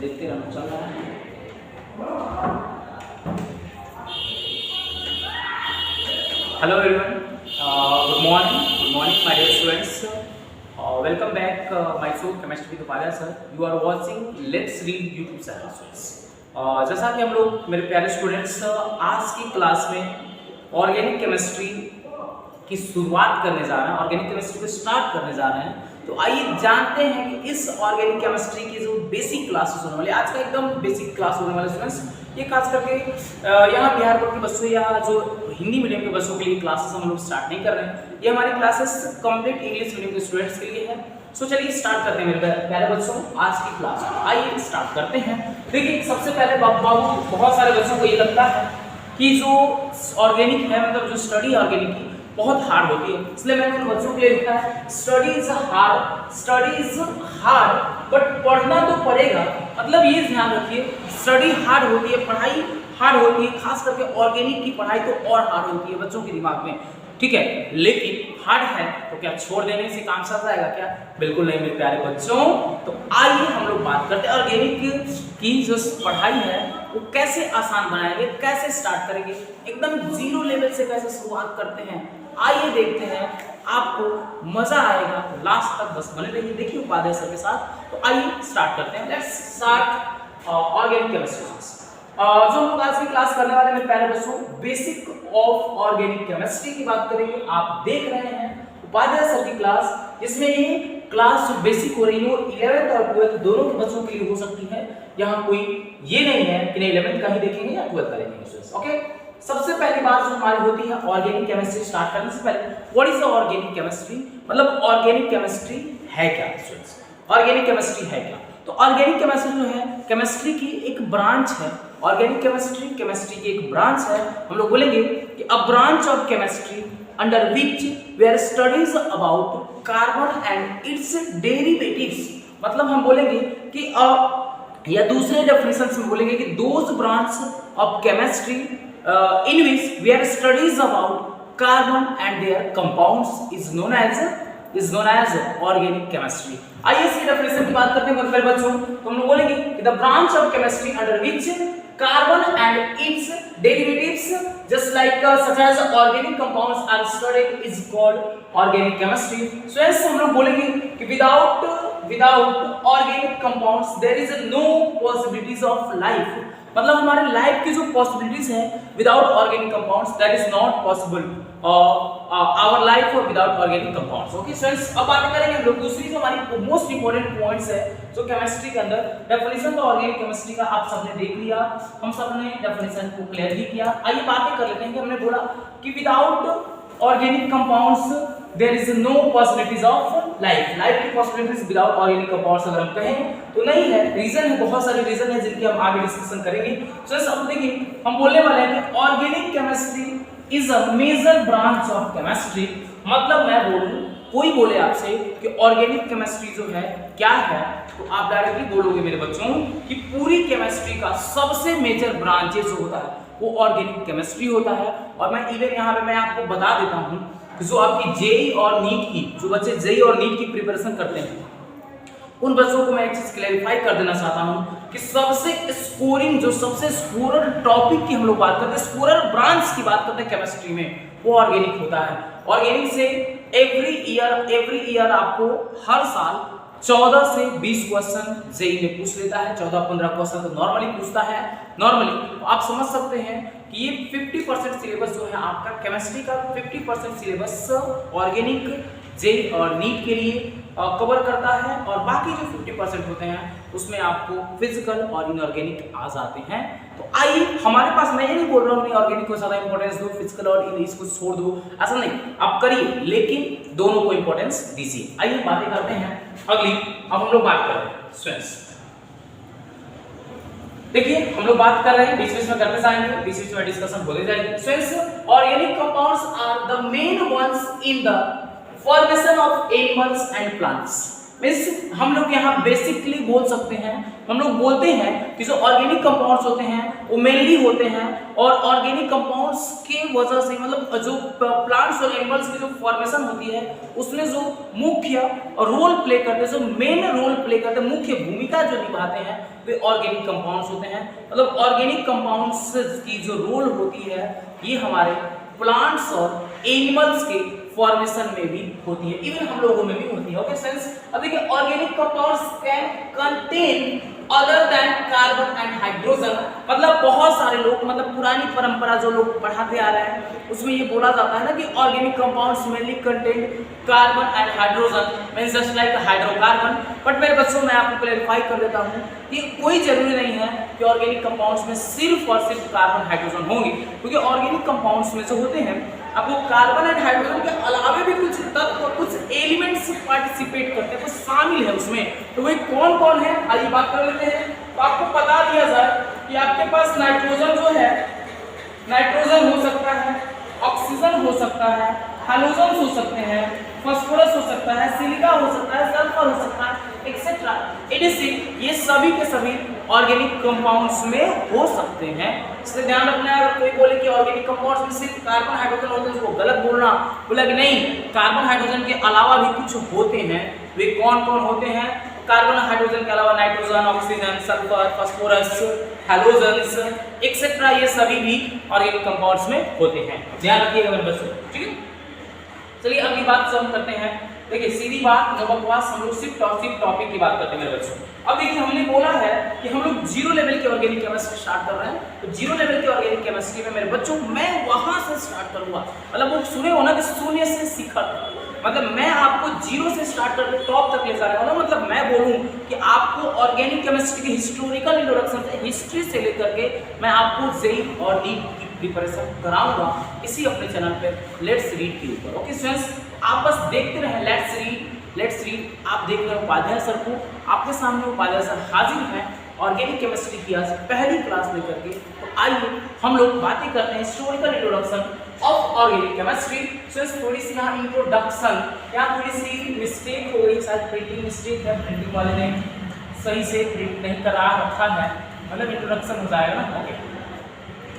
देखते रहना चल रहा है। Hello everyone, good morning my dear students, welcome back my show chemistry with Upadhyay sir. You are watching let's read YouTube channel students. जैसा कि हम लोग मेरे प्यारे स्टूडेंट्स आज की क्लास में ऑर्गेनिक केमिस्ट्री की शुरुआत करने जा रहे हैं, ऑर्गेनिक केमिस्ट्री को स्टार्ट करने जा रहे हैं। तो आइए जानते हैं कि इस ऑर्गेनिक केमिस्ट्री की जो बेसिक क्लासेस होने वाली, आज का एकदम बेसिक क्लास होने वाले स्टूडेंट्स, ये खास करके यहाँ बिहार बोर्ड के बच्चों या जो हिंदी मीडियम के बच्चों के लिए क्लासेस हम लोग स्टार्ट नहीं कर रहे हैं। ये हमारी क्लासेस कंप्लीट इंग्लिश मीडियम के स्टूडेंट्स के लिए है। सो चलिए स्टार्ट करते हैं मेरे प्यारे बच्चों आज की क्लास। आइए स्टार्ट करते हैं। देखिए सबसे पहले बाबू बहुत सारे बच्चों को ये लगता है कि जो ऑर्गेनिक है, मतलब जो स्टडी ऑर्गेनिक की बहुत हार्ड होती है, इसलिए मैंने उन बच्चों के लिए लिखा है स्टडी इज हार्ड बट पढ़ना तो पड़ेगा। मतलब ये ध्यान रखिए, स्टडी हार्ड होती है, पढ़ाई हार्ड होती है, खास करके ऑर्गेनिक की पढ़ाई तो और हार्ड होती है बच्चों के दिमाग में, ठीक है। लेकिन हार्ड है तो क्या छोड़ देने से काम चल जाएगा क्या? बिल्कुल नहीं मेरे प्यारे बच्चों। तो आइए हम लोग बात करते हैं ऑर्गेनिक की जो पढ़ाई है वो कैसे आसान बनाएंगे, कैसे स्टार्ट करेंगे, एकदम जीरो लेवल से कैसे शुरुआत करते हैं। आइए देखते हैं, आपको मजा आएगा, लास्ट तक बस बने रहिए, देखिए उपाध्याय सर के साथ। तो आइए स्टार्ट करते हैं। Let's start organic chemistry. जो हम लोग आज की क्लास करने वाले हैं मेरे प्यारे बच्चों, बेसिक ऑफ ऑर्गेनिक केमिस्ट्री की बात करेंगे। आप देख रहे हैं उपाध्याय सर की क्लास, इसमें ये क्लास जो बेसिक हो रही है वो 11th और 12th दोनों के बच्चों के लिए हो सकती है। यहाँ कोई ये नहीं है कि नहीं 11th का ही देखेंगे या 12th का देखेंगे। ओके, सबसे पहली बात जो हमारी होती है ऑर्गेनिक केमिस्ट्री स्टार्ट करने से पहले, what is the organic chemistry, मतलब ऑर्गेनिक केमिस्ट्री है क्या स्टूडेंट्स? ऑर्गेनिक केमिस्ट्री है क्या? तो ऑर्गेनिक केमिस्ट्री जो है केमिस्ट्री की एक ब्रांच है। ऑर्गेनिक केमिस्ट्री केमिस्ट्री की एक ब्रांच है। हम लोग बोलेंगे कि a branch of chemistry under which where studies about carbon and its derivatives. मतलब हम बोलेंगे कि या दूसरे डेफिनेशन में बोलेंगे कि those branch of chemistry in which where studies about carbon and their compounds is known as organic chemistry। आइए इसकी डेफिनेशन की बात करते हैं मेरे बच्चों। तो हम लोग बोलेंगे कि the branch of chemistry under which carbon and its derivatives just like such as organic compounds are studied is called organic chemistry। so ऐसे हम लोग बोलेंगे कि without organic compounds there is no possibilities of life। मतलब हमारे life की जो possibilities हैं without organic compounds that is not possible our life without organic compounds. Okay students, अब बात करेंगे हम लोग दूसरी जो हमारी मोस्ट इंपोर्टेंट पॉइंट्स है जो केमिस्ट्री के अंदर। डेफिनेशन तो ऑर्गेनिक केमिस्ट्री का आप सबने देख लिया, हम सबने डेफिनेशन को क्लियर भी किया। आइए बातें कर लेते हैं कि हमने बोला कि without organic compounds there is no possibilities of life की पॉसिबिलिटीज विदाउट ऑर्गेनिक कंपाउंड्स अगर हम कहें तो नहीं है। रीजन है, बहुत सारे रीजन है जिनकी हम आगे डिस्कशन करेंगे। सो अब देखिए हम बोलने वाले हैं कि organic chemistry is a major branch of chemistry. मतलब मैं बोलूं, कोई बोले आपसे कि ऑर्गेनिक केमिस्ट्री जो है क्या है, तो आप डायरेक्टली बोलोगे मेरे बच्चों कि पूरी केमिस्ट्री का सबसे मेजर ब्रांच जो होता है वो ऑर्गेनिक केमिस्ट्री होता है। और मैं इवन यहाँ पे मैं आपको बता देता हूँ कि जो आपकी जेई और नीट की, जो बच्चे जेई और नीट की प्रिपरेशन करते हैं उन बच्चों को मैं एक चीज क्लैरिफाई कर देना चाहता हूं कि सबसे स्कोरिंग, जो सबसे स्कोरर टॉपिक की हम लोग बात करते हैं, स्कोरर ब्रांच की बात करते हैं केमिस्ट्री में, वो ऑर्गेनिक होता है। ऑर्गेनिक से एवरी ईयर आपको हर साल 14 से 20 क्वेश्चन जेई में पूछ लेता है। 14-15 क्वेश्चन तो नॉर्मली पूछता है। नॉर्मली तो आप समझ सकते हैं कि ये 50% सिलेबस जो है आपका केमिस्ट्री का 50% सिलेबस ऑर्गेनिक जेई और नीट के लिए कवर करता है, और बाकी जो 50% होते हैं उसमें आपको फिजिकल और इनऑर्गेनिक आ जाते हैं। तो आइए हमारे पास, मैं ये नहीं बोल रहा हूँ ऑर्गेनिक को ज्यादा इंपॉर्टेंस दो, फिजिकल और इन इसको छोड़ दो, ऐसा नहीं, आप करिए लेकिन दोनों को इंपॉर्टेंस दीजिए। आइए बातें करते हैं अगली। अब हम लोग बात कर रहे हैं स्टूडेंट्स, देखिए हम लोग बात कर रहे हैं, बीच बीच में करते जाएंगे, बीच बीच में डिस्कशन होते जाएगी। Students, organic compounds are the main ones in the formation of animals and plants। Means हम लोग यहाँ बेसिकली बोल सकते हैं, हम लोग बोलते हैं कि जो ऑर्गेनिक कंपाउंड्स होते हैं वो मेनली होते हैं, और ऑर्गेनिक कंपाउंड्स के वजह से मतलब जो प्लांट्स और एनिमल्स की जो फॉर्मेशन होती है उसमें जो मुख्य रोल प्ले करते हैं, जो मेन रोल प्ले करते हैं, मुख्य भूमिका जो निभाते हैं वे ऑर्गेनिक कंपाउंड्स होते हैं। मतलब ऑर्गेनिक कंपाउंड्स की जो रोल होती है ये हमारे प्लांट्स और एनिमल्स के फॉर्मेशन में भी होती है, इवन हम लोगों में भी होती है। ओके फ्रेंड्स, अब देखिए organic compounds can contain other than carbon and hydrogen. मतलब बहुत सारे लोग, मतलब पुरानी परंपरा जो लोग पढ़ाते आ रहे हैं उसमें ये बोला जाता है ना कि organic compounds mainly contain carbon and hydrogen, means just like hydrocarbon. But मेरे बच्चों मैं आपको क्लैरिफाई कर देता हूँ कि कोई जरूरी नहीं है कि ऑर्गेनिक कंपाउंड्स में सिर्फ और सिर्फ कार्बन हाइड्रोजन होंगे, क्योंकि ऑर्गेनिक कंपाउंड्स में जो होते हैं आपको कार्बन एंड हाइड्रोजन के अलावा भी कुछ तत्व, कुछ एलिमेंट्स पार्टिसिपेट करते हैं, कुछ शामिल है उसमें। तो वही कौन कौन है आइए बात कर लेते हैं। तो आपको बता दिया जाए कि आपके पास नाइट्रोजन जो है, नाइट्रोजन हो सकता है, ऑक्सीजन हो सकता है, हैलोजन हो सकते हैं, फास्फोरस हो सकता है, सिलिका हो सकता है, सल्फर हो सकता है, एक्सेट्रा एडिसिव, ये सभी के सभी ऑर्गेनिक कंपाउंड्स में हो सकते हैं। इसलिए ध्यान रखना है, अगर कोई बोले कि ऑर्गेनिक कंपाउंड्स में सिर्फ कार्बन हाइड्रोजन होते हैं उसको गलत बोलना, बोला कि नहीं कार्बन हाइड्रोजन के अलावा भी कुछ होते हैं। वे कौन कौन होते हैं? कार्बन हाइड्रोजन के अलावा nitrogen, oxygen, sulphur, phosphorus, halogens etcetera, ये सभी भी ऑर्गेनिक कंपाउंड्स में होते हैं। ध्यान रखिएगा मेरे बच्चों, ठीक है। चलिए अगली बात हम करते हैं। देखिए सीधी बात, नो बकवास, हम लोग सिर्फ टॉपिक की बात करते हैं मेरे बच्चों। अब देखिए हमने बोला है कि हम लोग जीरो लेवल की ऑर्गेनिक केमिस्ट्री स्टार्ट कर रहे हैं, तो जीरो लेवल की ऑर्गेनिक केमिस्ट्री में मेरे बच्चों मैं वहां से स्टार्ट करूंगा। मतलब वो सुने हो ना कि शून्य से शिखर, मतलब मैं आपको जीरो से स्टार्ट करके टॉप तक ले जाने वाला। मतलब मैं बोलूं कि आपको ऑर्गेनिक केमिस्ट्री की हिस्टोरिकल इंट्रोडक्शन से, हिस्ट्री से लेकर के मैं आपको जेई और नीट की प्रिपरेशन कराऊंगा इसी अपने चैनल पे लेट्स रीड के ऊपर। ओके स्टूडेंट्स, आप बस देखते रहें लेट्स रीड। आप देख रहे हैं उपाध्याय सर को, आपके सामने उपाध्याय सर हाजिर हैं ऑर्गेनिक केमिस्ट्री की आज पहली क्लास लेकर के। तो आइए हम लोग बातें करते हैं historical introduction of organic chemistry. Students थोड़ी सी यहाँ इंट्रोडक्शन, यहाँ थोड़ी सी मिस्टेक हो गई, शायद प्रिंटिंग मिस्टेक है, प्रिंटिंग वाले ने सही से प्रिंट नहीं करा रखा है, मतलब इंट्रोडक्शन हो जाएगा ना। ओके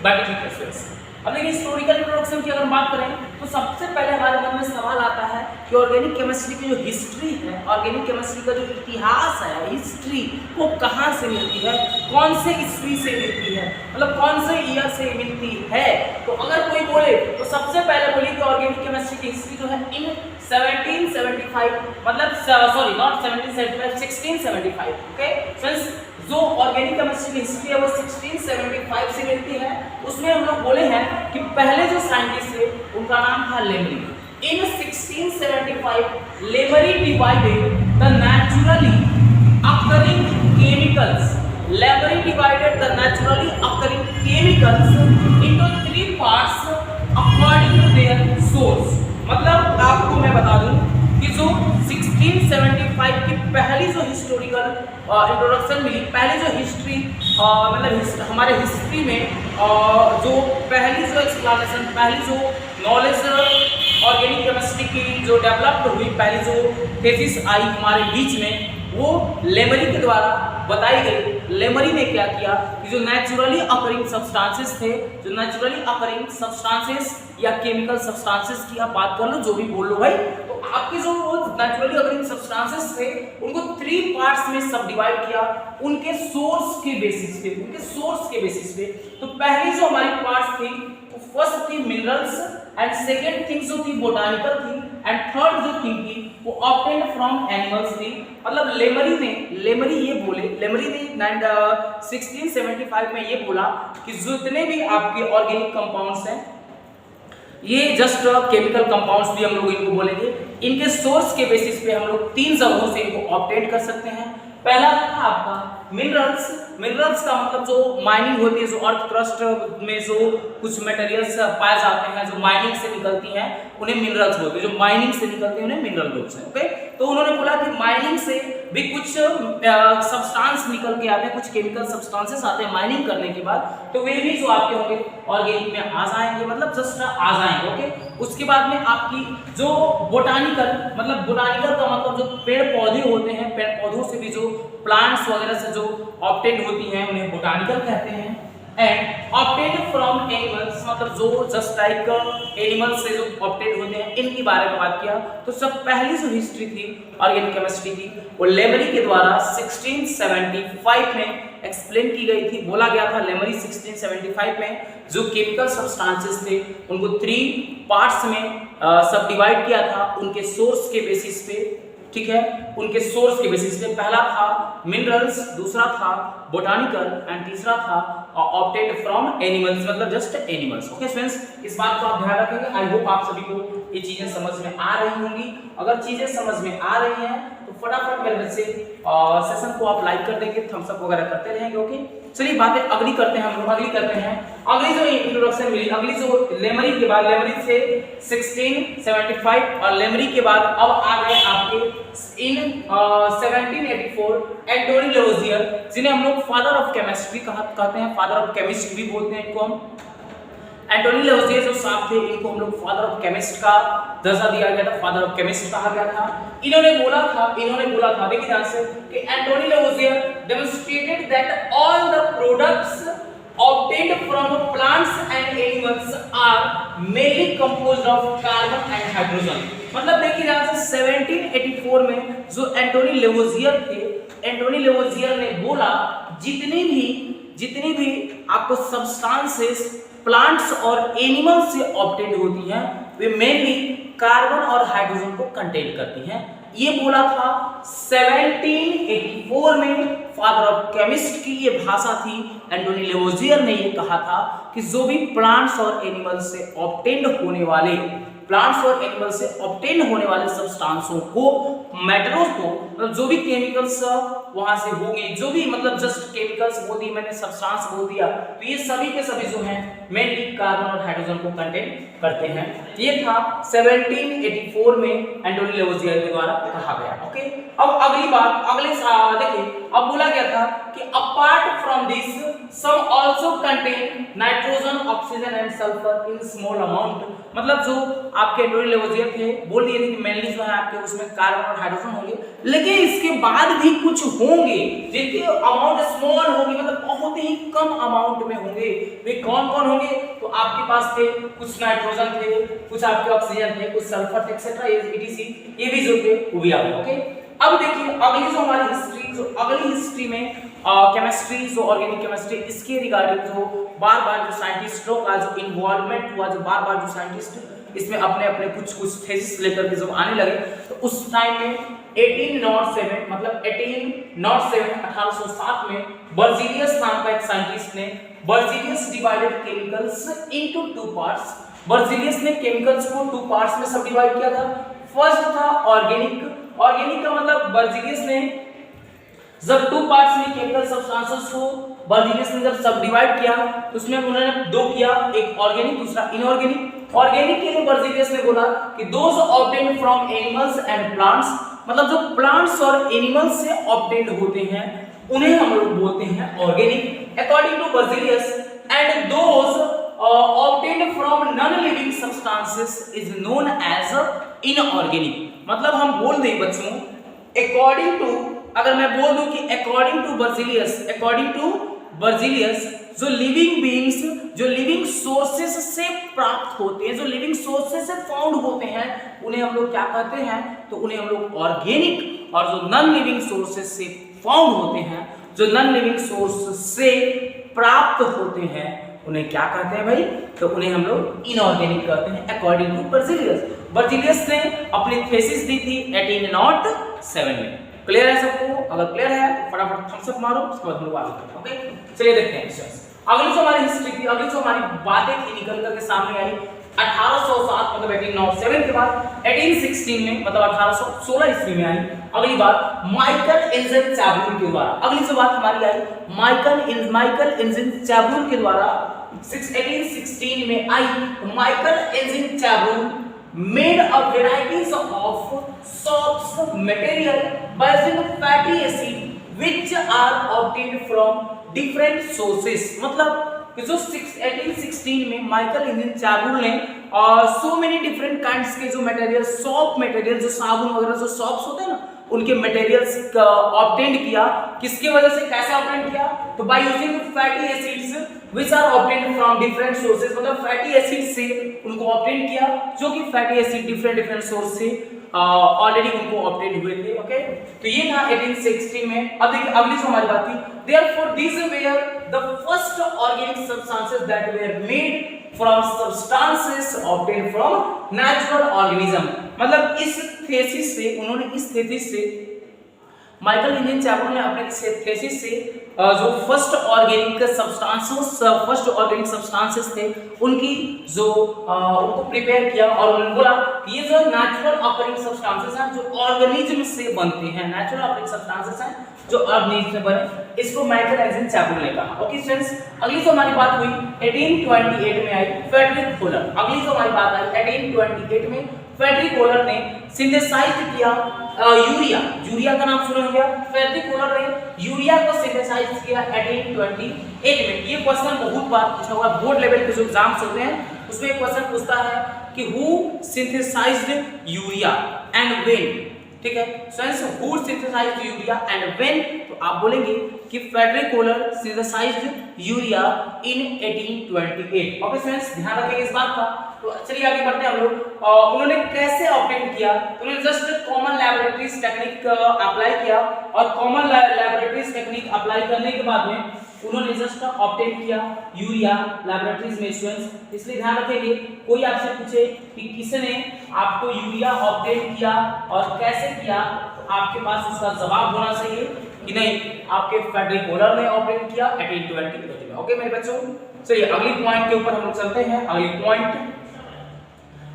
बाकी ठीक है स्टूडेंट्स। अब देखिए हिस्टोरिकल इंट्रोडक्शन की अगर बात करें तो सबसे पहले हमारे मन में सवाल आता है कि ऑर्गेनिक केमिस्ट्री की जो हिस्ट्री है, ऑर्गेनिक केमिस्ट्री का जो इतिहास है, हिस्ट्री वो कहाँ से मिलती है, कौन से ईस्वी से मिलती है, मतलब कौन से ईयर से मिलती है। तो अगर कोई बोले तो सबसे पहले बोलिए कि ऑर्गेनिक केमिस्ट्री की हिस्ट्री जो है इन 1775, मतलब सॉरी नॉट 1775, 1675। ओके फ्रेंड्स, जो ऑर्गेनिक केमिस्ट्री की हिस्ट्री है वो 1675 से मिलती है। उसमें हम लोग बोले हैं कि पहले जो साइंटिस्ट थे उनका नाम था Lemery. In 1675 Lemery divided the naturally occurring chemicals, Lemery divided the naturally occurring chemicals into 3 parts according to their source. मतलब आपको मैं बता दूं कि जो 1675 की पहली जो हिस्टोरिकल इंट्रोडक्शन मिली, पहली जो हिस्ट्री मतलब हमारे हिस्ट्री में जो पहली जो एक्सप्लेनेशन, पहली जो नॉलेज ऑर्गेनिक केमिस्ट्री की जो डेवलप्ड हुई, पहली जो थीसिस आई हमारे बीच में, वो लेमरी के द्वारा बताई गई। लेमरी ने क्या किया कि जो नेचुरली अकरिंग सब्सटेंसेस थे, जो नेचुरली अकरिंग सब्सटेंसेस या केमिकल सब्सटेंसेस की आप बात कर लो, जो भी बोल लो भाई, तो आपके जो नेचुरली अकरिंग सब्सटेंसेस थे उनको 3 पार्ट्स में सब डिवाइड किया उनके सोर्स के बेसिस पे, उनके सोर्स के बेसिस पे। तो पहली जो हमारी पार्ट्स थी वो फर्स्ट थी मिनरल्स, एंड सेकेंड थिंग जो थी बोटानिकल थी, एंड थर्ड जो थिंग थी वो ऑब्टेन्ड फ्रॉम एनिमल्स थी। मतलब लेमरी ये बोले, लेमरी ने 1675 में ये बोला कि जितने भी आपके ऑर्गेनिक कंपाउंड्स हैं ये जस्ट केमिकल कंपाउंड्स भी हम लोग इनको बोलेंगे, इनके सोर्स के बेसिस पे हम लोग 3 जगहों से इनको ऑब्टेन कर सकते हैं। पहला था आपका मिनरल्स। मिनरल्स का मतलब जो माइनिंग होती है, जो अर्थ क्रस्ट में जो कुछ मटेरियल्स पाए जाते हैं, जो माइनिंग से निकलती हैं उन्हें मिनरल्स बोलते हैं, जो माइनिंग से निकलते हैं उन्हें मिनरल बोलते हैं। ओके, तो उन्होंने बोला कि माइनिंग से भी कुछ सब्सटेंस निकल के आते हैं, कुछ केमिकल सब्सटेंसेस आते हैं माइनिंग करने के बाद, तो वे भी जो आपके होंगे ऑर्गेनिक में आ जाएंगे, मतलब जस्ट आ जाएंगे। ओके, उसके बाद में आपकी जो बोटानिकल, मतलब बोटानिकल का मतलब जो पेड़ पौधे होते हैं, पेड़ पौधों से भी जो प्लांट्स वगैरह से जो ऑब्टेन होती हैं उन्हें बोटानिकल कहते हैं। एंड ऑब्टेन फ्रॉम एनिमल्स, मतलब जो जस्ट लाइक एनिमल्स से जो ऑब्टेन होते हैं, इनके बारे में बात किया तो सब पहली जो हिस्ट्री थी ऑर्गेनिक केमिस्ट्री की वो लेमरी के द्वारा 1675 में एक्सप्लेन की गई थी। बोला गया था लेमरी 1675 में जो केमिकल सब्सटेंसेस थे उनको 3 पार्ट्स में सब डिवाइड किया था उनके सोर्स के बेसिस पे, ठीक है, उनके सोर्स के बेसिस पे। पहला था मिनरल्स, दूसरा था बोटानिकल एंड तीसरा था ऑब्टेन्ड फ्रॉम एनिमल्स, मतलब जस्ट एनिमल्स। ओके स्टूडेंट्स, इस बात को आप ध्यान रखेंगे। आई होप आप सभी को ये चीजें समझ में आ रही होंगी। अगर चीजें समझ में आ रही हैं तो फटाफट मेरे से सेशन को आप लाइक कर देंगे, थम्स अप वगैरह करते रहेंगे। ओके, चलिए बातें अगली करते हैं, हम लोग अगली करते हैं। अगली जो इंट्रोडक्शन मिली, अगली जो लेमरी के बाद, लेमरी से 1675 और लेमरी के बाद अब आ गए आपके इन 1784 एंटोनी लेवोजियर, जिन्हें हम लोग फादर ऑफ केमिस्ट्री कहते हैं, फादर ऑफ केमिस्ट भी बोलते हैं इनको हम। एंटोनी लेवोजियर जो साहब थे इनको हम लोग फादर ऑफ केमिस्ट का दर्जा दिया गया था, फादर ऑफ केमिस्ट कहा गया था। इन्होंने बोला था देखिए ध्यान से कि Antoine Lavoisier demonstrated that all the products obtained from plants and animals are mainly composed of carbon and hydrogen। मतलब देखिए ध्यान से 1784 में जो एंटोनी लेवोजियर थे, एंटोनी लेवोजियर ने बोला जितनी भी आपको सब्सटेंसेस प्लांट्स और एनिमल्स से ऑब्टेन होती हैं वे मेनली कार्बन और हाइड्रोजन को कंटेन करती हैं। ये बोला था 1784 में, फादर ऑफ केमिस्ट की ये भाषा थी। एंटोनी लेवोजियर ने ये कहा था कि जो भी प्लांट्स और एनिमल्स से ऑब्टेन होने वाले सब्सटेंसों को, मेटल्स को, मतलब जो भी केमिकल्स वहां से होंगे, जो भी मतलब जस्ट केमिकल्स बोल दिए मैंने, सब्सटेंस बोल दिया, तो ये सभी के सभी जो हैं मेनली कार्बन और हाइड्रोजन को कंटेन करते हैं। ये था 1784 में एंटोनी लेवोजियर के द्वारा कहा गया। ओके, अब अगली बात, देखिए अब बोला गया था कि apart from this some also contain nitrogen, oxygen and sulphur in small amount. मतलब जो आपके एंटोनी लेवोजियर थे बोल दिए थे कि मेनली जो है आपके उसमें कार्बन और हाइड्रोजन होंगे, लेकिन इसके बाद भी कुछ होंगे जिनके अमाउंट स्मॉल होगी, मतलब बहुत ही कम अमाउंट में होंगे। वे कौन कौन होंगे? तो आपके पास थे कुछ नाइट्रोजन थे, कुछ आपके ऑक्सीजन थे, कुछ सल्फर थे एक्सेट्रा, ये भी जो थे वो भी आ गए। ओके, अब देखिए अगली जो हमारी हिस्ट्री में केमिस्ट्री, जो ऑर्गेनिक केमिस्ट्री, इसके रिगार्डिंग जो बार-बार जो साइंटिस्टों का जो इन्वॉल्वमेंट हुआ, जो बार-बार जो साइंटिस्ट इसमें अपने कुछ थीसिस लेकर के जब आने लगे, तो उस टाइम में 1807 मतलब 1807 में बर्जीलियस नाम का एक साइंटिस्ट ने, Berzelius divided chemicals into 2 parts. Berzelius ने केमिकल्स को 2 पार्ट्स में सब डिवाइड किया था। फर्स्ट था ऑर्गेनिक का मतलब बर्जीलियस ने जब 2 पार्ट्स में केमिकल सब्सटेंसेस को बर्जीलियस ने जब सब डिवाइड किया तो उसमें उन्होंने 2 किया, एक ऑर्गेनिक दूसरा इनऑर्गेनिक। ऑर्गेनिक के लिए बर्जीलियस ने बोला कि those obtained from animals and plants, मतलब जो प्लांट्स और एनिमल्स से ऑब्टेन्ड होते हैं उन्हें हम लोग बोलते हैं organic according to Berzelius, and those obtained from non living substances is known as inorganic. मतलब हम बोल दें बच्चों, अकॉर्डिंग टू, अगर मैं बोल दूं कि अकॉर्डिंग टू बर्जीलियस जो लिविंग बीइंग्स, जो लिविंग सोर्सेस से प्राप्त होते हैं, जो लिविंग सोर्सेस से फाउंड होते हैं, उन्हें हम लोग क्या कहते हैं? तो उन्हें हम लोग ऑर्गेनिक, और जो नॉन लिविंग सोर्सेस से फाउंड होते हैं, जो नॉन लिविंग सोर्स से प्राप्त होते हैं, उन्हें क्या कहते हैं भाई? तो उन्हें हम लोग इनऑर्गेनिक कहते हैं अकॉर्डिंग टू बर्जीलियस। बर्जीलियस ने अपनी थीसिस दी थी 1807 में। क्लियर है सबको? अगर क्लियर है तो फटाफट थम्स अप मारो, उसके बाद हम लोग आगे बढ़ते हैं। ओके, चलिए देखते हैं अगली जो हमारी हिस्ट्री थी, अगली जो हमारी बातें थी निकल करके सामने आई 1807 मतलब 1807 के बाद 1816 में मतलब 1816 ईस्वी में आई। अगली बात माइकल एंजन चैबुल के द्वारा, अगली जो बात हमारी आई माइकल एंजन चैबुल के द्वारा 1816 में आई। Michael Eugene Chevreul made a varieties of soaps material by using fatty acid which are obtained from different sources। मतलब कि जो 1816 में माइकल एंजन चैबुल ने सो मेनी डिफरेंट काइंड्स के जो मटेरियल, सॉप मटेरियल, जो साबुन वगैरह जो सॉप्स होते हैं ना, उनके मटेरियल्स ऑब्टेन किया। किसकी वजह से, कैसे ऑब्टेन किया? तो by using fatty acids which are obtained from different sources. मतलब फैटी एसिड से उनको ऑब्टेन किया, जो कि फैटी एसिड डिफरेंट सोर्स से ऑलरेडी उनको ऑब्टेन हुए थे। ओके, तो ये था 1816 में। अब देखिए अगली जो हमारी बात थी, therefore these were the first organic substances that were made from substances obtained from natural organism. मतलब इस थीसिस से, उन्होंने इस थीसिस से, माइकल एंजन चैबुल ने अपने थीसिस से जो फर्स्ट ऑर्गेनिक सब्सटेंसेस थे उनकी जो उनको प्रिपेयर किया, और उन्होंने बोला कि ये जो नेचुरल ऑकरिंग सब्सटेंसेस हैं जो ऑर्गेनिज्म से बनते हैं, नेचुरल ऑकरिंग सब्सटेंसेस हैं जो ऑर्गेनिज्म से बने, इसको माइकल एंजन चैबुल ने कहा। ओके स्टूडेंट्स, अगली जो हमारी बात हुई 1828 में आई फ्रेडरिक कोहलर। अगली जो हमारी बात आई 1828 में फ्रेडरिक कोहलर ने सिंथेसाइज किया यूरिया का नाम सुना होगा। फ्रेडरिक कोहलर ने यूरिया को सिंथेसाइज किया 1828 में। ये क्वेश्चन बहुत बार पूछा हुआ, बोर्ड लेवल के जो एग्जाम्स होते हैं उसमें एक क्वेश्चन पूछता है कि who synthesized urea and when. ठीक है friends, who synthesized urea and when, तो आप बोलेंगे कि Friedrich Kohler synthesized urea in 1828। Okay friends, ध्यान रखेंगे इस बात का। तो चलिए आगे बढ़ते हैं हम लोग। उन्होंने कैसे ऑब्टेन किया? उन्होंने just common laboratories technique apply किया, और कॉमन लैबोरेटरीज टेक्निक अप्लाई करने के बाद में उन्होंने जस्ट ऑब्टेन किया यूरिया लैबोरेटरीज में स्टूडेंट्स। इसलिए ध्यान रखेंगे, कोई आपसे पूछे कि किसने आपको यूरिया ऑब्टेन किया और कैसे किया, तो आपके पास उसका जवाब होना चाहिए कि नहीं, आपके फ्रेडरिक कोहलर ने ऑब्टेन किया 1828 में। ओके मेरे बच्चों, चलिए अगली पॉइंट के ऊपर हम लोग चलते हैं। अगली पॉइंट,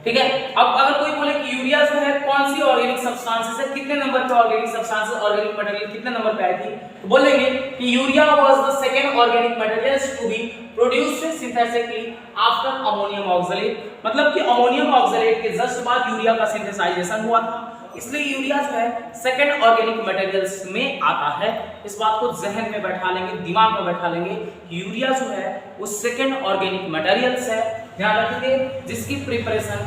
ठीक है। अब अगर कोई बोले कि यूरिया जो है कौन सी ऑर्गेनिक सब्सटेंसेस है, कितने नंबर पे ऑर्गेनिक सब्सटेंसेस, ऑर्गेनिक मटेरियल कितने नंबर पे आई थी, तो बोलेंगे कि urea was the second organic material to be produced synthetically after ammonium oxalate. मतलब कि अमोनियम ऑक्सलेट के जस्ट बाद यूरिया का सिंथेसाइजेशन हुआ था, इसलिए यूरिया जो है सेकंड ऑर्गेनिक मटेरियल्स में आता है। इस बात को जहन में बैठा लेंगे, दिमाग में बैठा लेंगे, यूरिया जो है वो सेकंड ऑर्गेनिक मटेरियल्स है। ध्यान रखेंगे, जिसकी प्रिपरेशन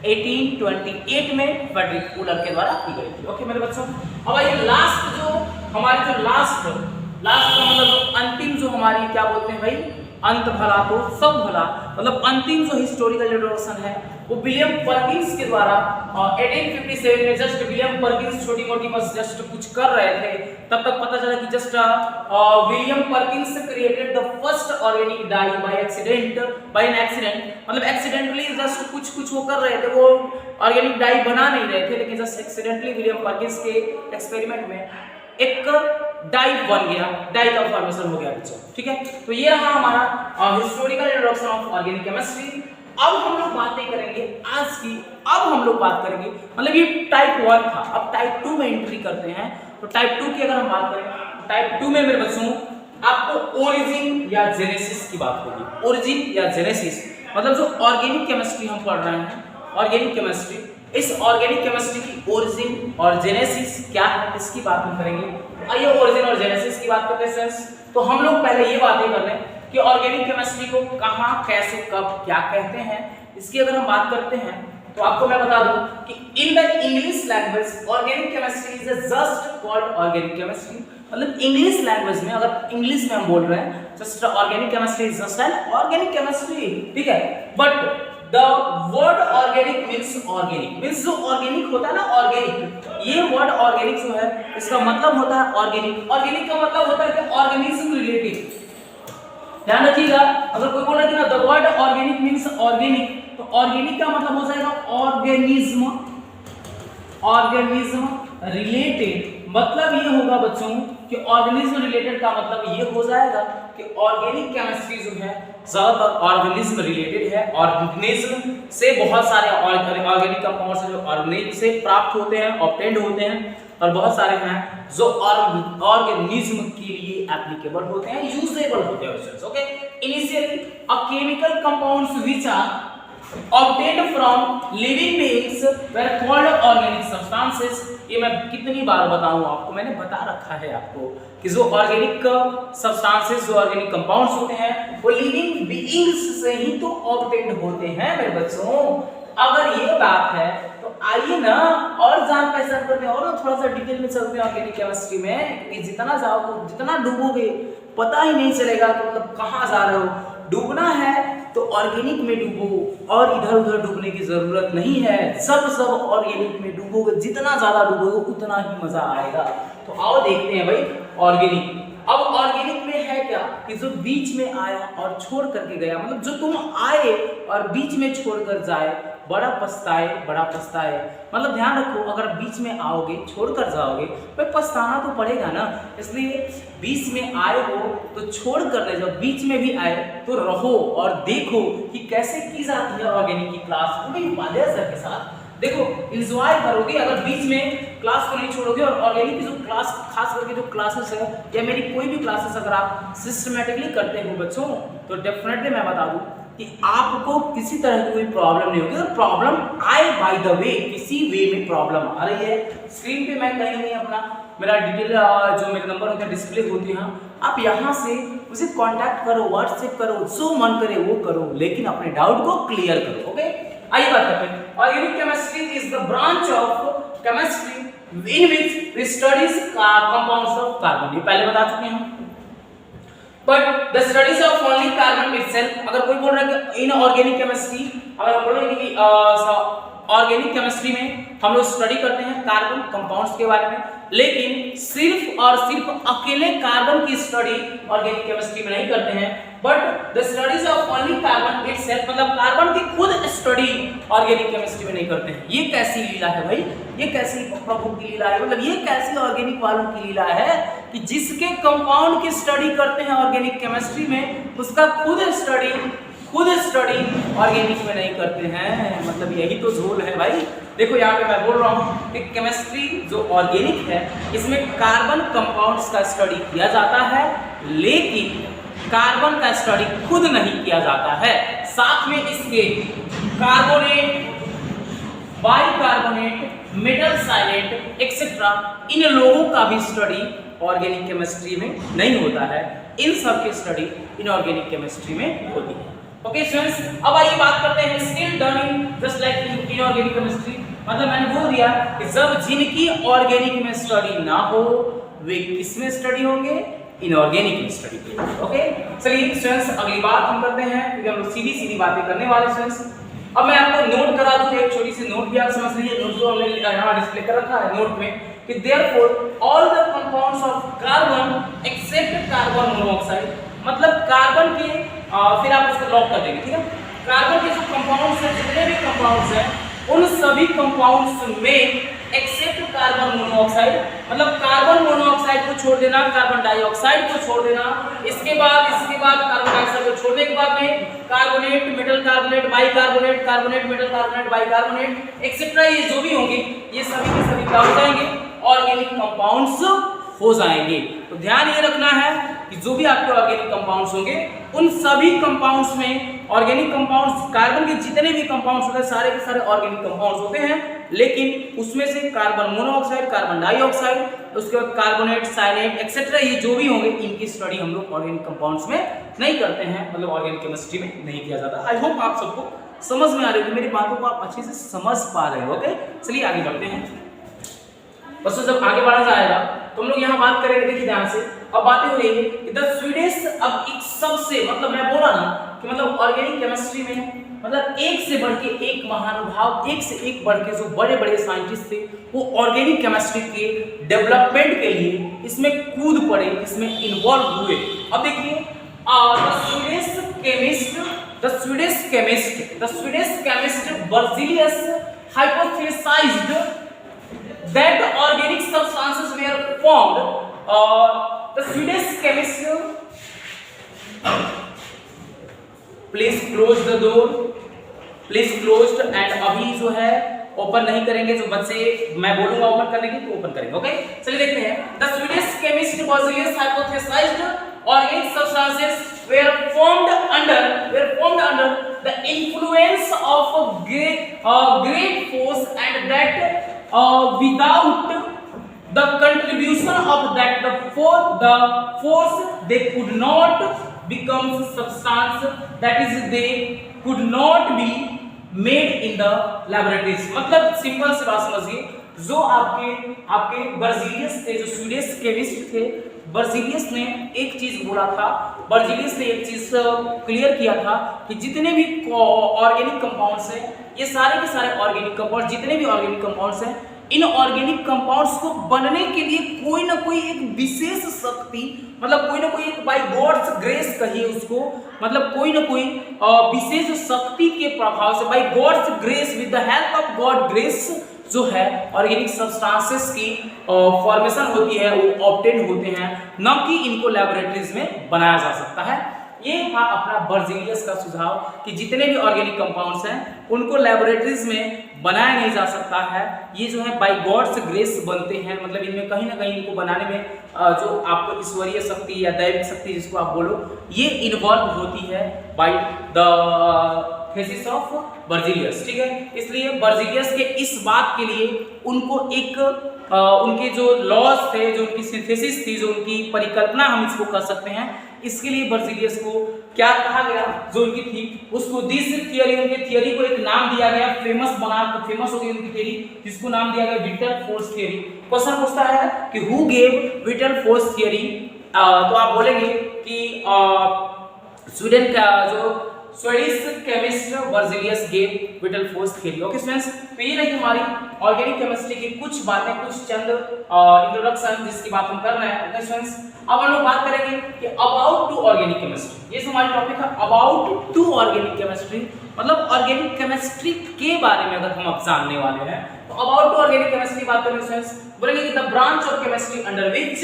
1828 में फ्रेडरिक कोहलर के द्वारा की गई थी। ओके मेरे बच्चों, अब आइए लास्ट जो हमारी जो लास्ट का मतलब जो अंतिम जो हमारी क्या बोलते हैं भाई, अंत भला तो सब भला, मतलब अंतिम जो हिस्टोरिकल इंट्रोडक्शन है वो विलियम पर्किंस के द्वारा 1857 में। जस्ट विलियम पर्किंस छोटी मोटी बस जस्ट कुछ कर रहे थे, तब तक पता चला कि just William Perkins created the first organic dye by an accident. मतलब एक्सीडेंटली जस्ट कुछ वो कर रहे थे, वो ऑर्गेनिक डाई बना नहीं रहे थे, लेकिन जस्ट एक्सीडेंटली विलियम पर्किंस के एक्सपेरिमेंट में एक डाई बन गया, डाई का फॉर्मेशन हो गया बच्चों। ठीक है, तो ये रहा हमारा historical introduction of organic chemistry. अब हम लोग बातें करेंगे आज की, अब हम लोग बात करेंगे, मतलब ये टाइप 1 था, अब टाइप 2 में एंट्री करते हैं। तो टाइप 2 की अगर हम बात करें, टाइप 2 में मेरे बच्चों आपको ओरिजिन या जेनेसिस की बात होगी। ओरिजिन या जेनेसिस मतलब जो ऑर्गेनिक केमिस्ट्री हम पढ़ रहे हैं, ऑर्गेनिक केमिस्ट्री, इस ऑर्गेनिक केमिस्ट्री की ओरिजिन और जेनेसिस क्या है, इसकी बात हम करेंगे। आइए ओरिजिन और जेनेसिस की बात करते हैं फ्रेंड्स। तो हम लोग पहले ये बातें कर लें कि ऑर्गेनिक केमिस्ट्री को कहाँ, कैसे, कब, क्या कहते हैं, इसकी अगर हम बात करते हैं तो आपको मैं बता दूं कि in the English language organic chemistry is just called organic chemistry. मतलब इंग्लिश लैंग्वेज में, अगर इंग्लिश में हम बोल रहे हैं, just organic chemistry is just an organic chemistry. ठीक है, but the word organic means जो ऑर्गेनिक होता है ना, ऑर्गेनिक, ये वर्ड ऑर्गेनिक जो है इसका मतलब होता है ऑर्गेनिक। ऑर्गेनिक का मतलब होता है कि ऑर्गेनिज्म रिलेटेड। ध्यान रखिएगा, अगर कोई बोला कि ना the word organic means organic, तो ऑर्गेनिक का मतलब हो जाएगा ऑर्गेनिज्म, ऑर्गेनिज्म रिलेटेड। मतलब ये होगा बच्चों कि ऑर्गेनिज्म रिलेटेड का मतलब ये हो जाएगा कि ऑर्गेनिक केमिस्ट्री जो है ज्यादातर ऑर्गेनिज्म रिलेटेड है। ऑर्गेनिज्म से बहुत सारे ऑर्गेनिक कंपाउंड्स जो ऑर्गेनिज्म से प्राप्त होते हैं, ऑब्टेन्ड होते हैं, और बहुत सारे हैं जो ऑर्गेनिज्म के लिए एप्लीकेबल होते हैं, यूजेबल होते हैं। Okay, initially a chemical compounds which are obtained from living beings were called organic substances। ये मैं कितनी बार बताऊं आपको, मैंने बता रखा है आपको कि जो ऑर्गेनिक सब्सटेंसेस, जो ऑर्गेनिक कंपाउंड्स होते हैं वो लिविंग बीइंग्स से ही तो ऑब्टेन्ड होते हैं मेरे बच्चों। अगर ये बात है तो आइए ना और जान पहचान करते हैं और थोड़ा सा डिटेल में चलते हैं ऑर्गेनिक केमिस्ट्री में, कि जितना जाओ जितना डूबोगे पता ही नहीं चलेगा कि मतलब कहाँ जा रहे हो। डूबना है तो ऑर्गेनिक में डूबो और इधर उधर डूबने की जरूरत नहीं है। सब ऑर्गेनिक में डूबोगे, जितना ज्यादा डूबोगे उतना ही मजा आएगा। तो आओ देखते हैं भाई ऑर्गेनिक। अब ऑर्गेनिक में है क्या कि जो बीच में आया और छोड़ करके गया, मतलब जो तुम आए और बीच में छोड़कर जाए बड़ा पछताए, बड़ा पछताए। मतलब ध्यान रखो, अगर बीच में आओगे छोड़कर जाओगे तो पछताना तो पड़ेगा ना। इसलिए बीच में आए हो तो छोड़ कर ले जाओ, बीच में भी आए तो रहो और देखो कि कैसे की जाती है ऑर्गेनिक की क्लास पूरी उपाध्याय सर के साथ। देखो एंजॉय करोगे अगर बीच में क्लास को नहीं छोड़ोगे। और ऑर्गेनिक की जो क्लास, खास करके जो क्लासेस है या मेरी कोई भी क्लासेस अगर आप सिस्टमेटिकली करते हो बच्चों, तो डेफिनेटली मैं बता दूं कि आपको किसी तरह की कोई प्रॉब्लम नहीं होगी। और प्रॉब्लम आए बाय द वे, किसी वे में प्रॉब्लम आ रही है, स्क्रीन पे मैं कहीं नहीं अपना मेरा डिटेल जो मेरे नंबर होते हैं डिस्प्ले होती हैं, आप यहाँ से मुझे कांटेक्ट करो, व्हाट्सएप करो, जो मन करे वो करो, लेकिन अपने डाउट को क्लियर करो। ओके, आइए बात करते हैं। Organic chemistry is the branch of chemistry in which we studies compounds of carbon. ये पहले बता चुके हैं। But the studies of only carbon itself. अगर कोई बोल रहा है कि इन ऑर्गेनिक केमिस्ट्री, अगर हम बोल रहे हैं कि ऑर्गेनिक केमिस्ट्री में हम लोग स्टडी करते हैं कार्बन कंपाउंड्स के बारे में, लेकिन सिर्फ और सिर्फ अकेले कार्बन की स्टडी ऑर्गेनिक केमिस्ट्री में नहीं करते हैं, but the studies of only carbon itself, मतलब कार्बन की खुद स्टडी ऑर्गेनिक केमिस्ट्री में नहीं करते हैं। ये कैसी लीला है भाई, ये कैसी प्रभु की लीला है, मतलब ये कैसी ऑर्गेनिक वालों की लीला है कि जिसके कंपाउंड की स्टडी करते हैं ऑर्गेनिक केमिस्ट्री में, उसका खुद स्टडी ऑर्गेनिक में नहीं करते हैं। मतलब यही तो झोल है भाई। देखो यहाँ पे मैं बोल रहा हूँ कि केमिस्ट्री जो ऑर्गेनिक है इसमें कार्बन कंपाउंड्स का स्टडी किया जाता है, लेकिन कार्बन का स्टडी खुद नहीं किया जाता है। साथ में इसके कार्बोनेट, बाइकार्बोनेट, मेटल साइलेंट एक्सेट्रा, इन लोगों का भी स्टडी ऑर्गेनिक केमिस्ट्री में नहीं होता है। इन सब की स्टडी इनऑर्गेनिक केमिस्ट्री में होती है। ओके स्टूडेंट्स, अब आइए बात करते हैं still done in just like inorganic chemistry. मतलब मैंने बोल दिया कि जब जिनकी ऑर्गेनिक में स्टडी ना हो वे किस में स्टडी होंगे, इनऑर्गेनिक में स्टडी करेंगे। ओके चलिए स्टूडेंट्स, अगली बात हम करते हैं क्योंकि हम लोग सीधी बातें करने वाले स्टूडेंट्स। अब मैं आपको नोट करा दूं, एक छोटी सी नोट भी आप समझ लीजिए। नोट को हमने यहाँ डिस्प्ले कर रखा है नोट में कि therefore all the compounds of carbon except carbon monoxide, मतलब कार्बन के फिर आप उसको लॉक कर देंगे, ठीक है। कार्बन के जो कंपाउंड्स हैं, जितने भी कंपाउंड्स हैं, उन सभी कंपाउंड्स में एक्सेप्ट कार्बन मोनोऑक्साइड, मतलब कार्बन मोनोऑक्साइड को छोड़ देना, कार्बन डाइऑक्साइड को छोड़ देना, इसके बाद कार्बन डाइऑक्साइड को छोड़ने के बाद में carbonate, metal carbonate, bicarbonate, carbonate, metal carbonate, bicarbonate etcetera, ये जो भी होंगे ये सभी के सभी क्या हो जाएंगे, ऑर्गेनिक कंपाउंड्स हो जाएंगे। तो ध्यान ये रखना है कि जो भी आपके ऑर्गेनिक कंपाउंड्स होंगे उन सभी कंपाउंड्स में ऑर्गेनिक कंपाउंड्स, कार्बन के जितने भी कंपाउंड्स होते हैं सारे के सारे ऑर्गेनिक कंपाउंड्स होते हैं, लेकिन उसमें से कार्बन मोनोऑक्साइड, कार्बन डाइऑक्साइड, उसके बाद कार्बोनेट, साइनेट एक्सेट्रा, ये जो भी होंगे इनकी स्टडी हम लोग ऑर्गेनिक कंपाउंड्स में नहीं करते हैं, मतलब ऑर्गेनिक केमिस्ट्री में नहीं किया जाता। आई होप आप सबको समझ में आ रही होगी, मेरी बातों को आप अच्छे से समझ पा रहे हो। ओके चलिए आगे बढ़ते हैं। बस जब आगे बढ़ा जाएगा तो हम लोग यहाँ बात करेंगे, देखिए ध्यान से। अब बातें हो रही है कि द स्वीडिश, अब एक सबसे, मतलब मैं बोला ना कि मतलब ऑर्गेनिक केमिस्ट्री में मतलब एक से बढ़ के एक महानुभाव, एक से एक बढ़ के जो बड़े बड़े साइंटिस्ट थे वो ऑर्गेनिक केमिस्ट्री के डेवलपमेंट के लिए इसमें कूद पड़े, इसमें इन्वॉल्व हुए। अब देखिए the Swedish chemist Berzelius hypothesized that the organic substances were formed. The Swedish chemist, please close the door, please closed, and अभी जो है ओपन नहीं करेंगे, जो बच्चे मैं बोलूंगा ओपन करने की तो ओपन करेंगे। ओके चलिए देखते हैं। The Swedish chemist Berzelius hypothesized organic substances were formed under the influence of a great force, and that without the contribution of the force they could not become substance, that is they could not be made in the laboratories. मतलब simple सी बात समझिए, जो आपके Berzelius थे, जो Swedish chemist थे, Berzelius ने एक चीज बोला था, बर्जीलियस ने एक चीज क्लियर किया था कि जितने भी ऑर्गेनिक कंपाउंड्स हैं, ये सारे के सारे ऑर्गेनिक कंपाउंड, जितने भी ऑर्गेनिक कंपाउंड्स हैं, इन ऑर्गेनिक कंपाउंड्स को बनने के लिए कोई ना कोई एक विशेष शक्ति, मतलब कोई ना कोई एक बाय गॉड्स ग्रेस कहिए उसको, मतलब कोई ना कोई विशेष शक्ति के प्रभाव से, by God's grace, with the help of God grace जो है ऑर्गेनिक सब्सटेंसेस की फॉर्मेशन होती है, वो ऑब्टेन होते हैं, न कि इनको लैबोरेटरीज में बनाया जा सकता है। ये था अपना बर्जीलियस का सुझाव कि जितने भी ऑर्गेनिक कंपाउंड्स हैं उनको लैबोरेटरीज में बनाया नहीं जा सकता है, ये जो है बाय गॉड्स ग्रेस बनते हैं, मतलब इनमें कहीं ना कहीं इनको बनाने में जो आपको ईश्वरीय शक्ति या दैविक शक्ति जिसको आप बोलो, ये इन्वॉल्व होती है by the thesis of Berzelius. ठीक है, इसलिए बर्जीलियस के इस बात के लिए उनको एक उनके जो लॉज थे, जो उनकी सिंथेसिस थी, जो उनकी परिकल्पना हम इसको कर सकते हैं, इसके लिए बर्जीलियस को क्या कहा गया, जो उनकी थी उसको दिस थियरी, उनके थियरी को एक नाम दिया गया, फेमस हो गई उनकी थियरी, जिसको नाम दिया गया विटल फोर्स थियरी। क्वेश्चन पूछता है कि who gave whittle force theory, तो आप बोलेंगे कि स्वीडन का जो Swedish chemist Berzelius gave whittle force theory. Okay students, तो ये रही हमारी ऑर्गेनिक केमिस्ट्री की कुछ बातें, कुछ चंद इंट्रोडक्शन जिसकी बात हम कर रहे हैं। ओके स्टूडेंट्स, अब हम लोग बात करेंगे कि अबाउट टू ऑर्गेनिक केमिस्ट्री। ये हमारी टॉपिक है अबाउट टू ऑर्गेनिक केमिस्ट्री, मतलब ऑर्गेनिक केमिस्ट्री के बारे में अगर हम अब जानने वाले हैं तो अबाउट टू ऑर्गेनिक केमिस्ट्री बात करेंगे स्टूडेंट्स, बोलेंगे कि the branch of chemistry under which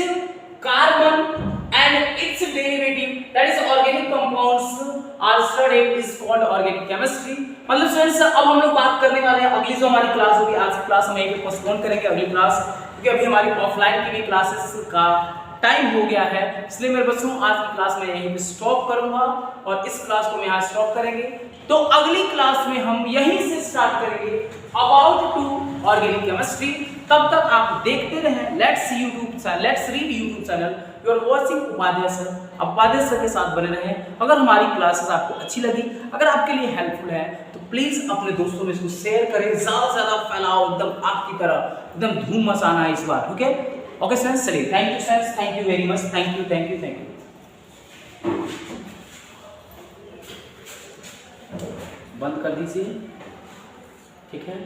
carbon and its derivative, that is organic compounds are studied, is called organic chemistry। मतलब स्टूडेंट्स अब हम लोग बात करने वाले हैं, अगली जो हमारी क्लास होगी, आज की क्लास हम यहीं पे पोस्टपोन करेंगे अगली क्लास, क्योंकि अभी हमारी ऑफलाइन की भी क्लासेस का टाइम हो गया है, इसलिए मेरे बच्चों आज की क्लास में यहीं पे स्टॉप करूंगा और इस क्लास को मैं यहाँ स्टॉप करेंगे। तो अगली क्लास में हम यहीं से स्टार्ट करेंगे अबाउट टू ऑर्गेनिक केमिस्ट्री। तब तक आप देखते रहें let's read YouTube channel, you are watching Upadhyay sir, Upadhyay sir के साथ बने रहें। अगर हमारी क्लासेस आपको अच्छी लगी, अगर आपके लिए हेल्पफुल है, तो प्लीज अपने दोस्तों में इसको शेयर करें, ज्यादा से ज्यादा फैलाओ, एकदम आपकी तरह एकदम धूम मचाना है इस बार। ओके ओके फ्रेंड्स, चलिए thank you friends, thank you very much, thank you. बंद कर दीजिए, ठीक है।